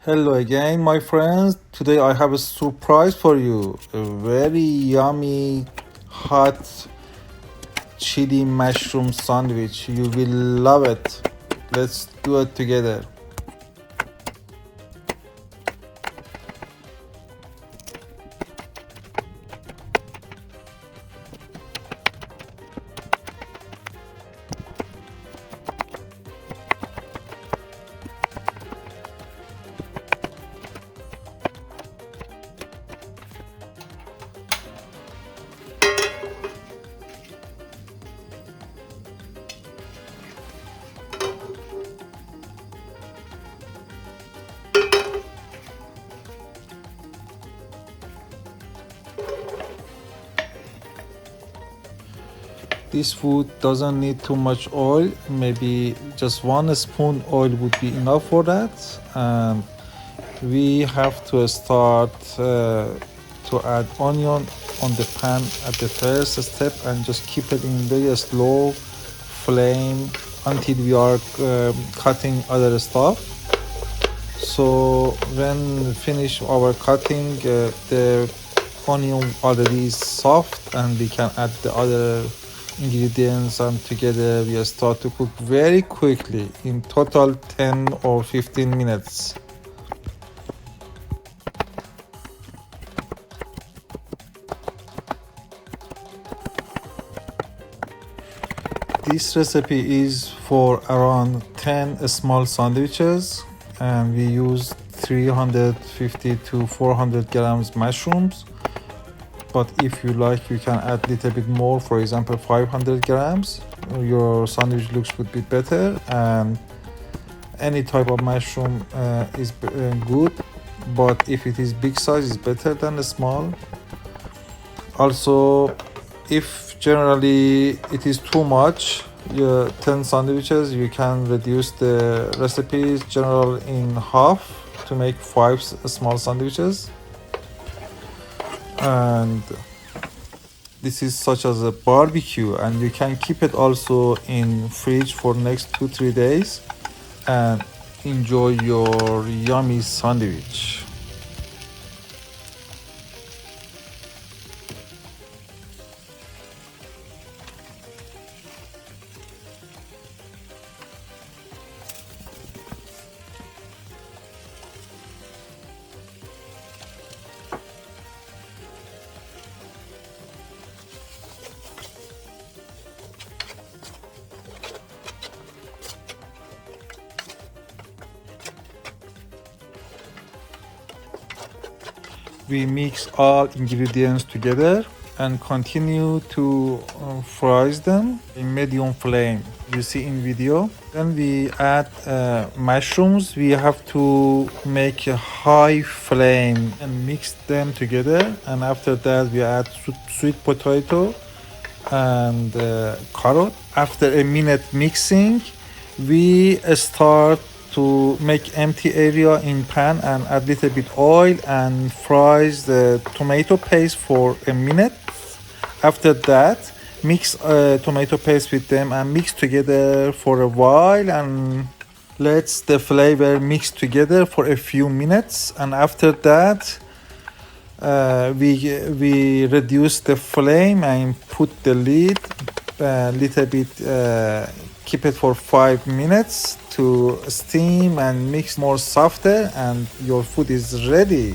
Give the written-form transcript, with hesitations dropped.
Hello again, my friends. Today I have a surprise for you. A very yummy, hot chili mushroom sandwich. You will love it. Let's do it together. This food doesn't need too much oil. Maybe just 1 spoon oil would be enough for that. And we have to start to add onion on the pan at the first step and just keep it in very slow flame until we are cutting other stuff. So when finish our cutting, the onion already is soft and we can add the other ingredients, and together we start to cook very quickly, in total 10 or 15 minutes. This recipe is for around 10 small sandwiches, and we use 350 to 400 grams mushrooms. But if you like, you can add a little bit more, for example 500 grams. Your sandwich looks would be better, and any type of mushroom is good, but if it is big size, it's better than the small. Also, if generally it is too much, 10 sandwiches, you can reduce the recipes general in half to make 5 small sandwiches. And this is such as a barbecue, and you can keep it also in fridge for next 2-3 days and enjoy your yummy sandwich. We mix all ingredients together and continue to fry them in medium flame. You see in video. Then we add mushrooms. We have to make a high flame and mix them together. And after that, we add sweet potato and carrot. After a minute mixing, we start to make empty area in pan and add little bit oil and fries the tomato paste for a minute. After that, mix tomato paste with them and mix together for a while, and let the flavor mix together for a few minutes. And after that, we reduce the flame and put the lid a little bit, keep it for 5 minutes to steam and mix more softer, and your food is ready.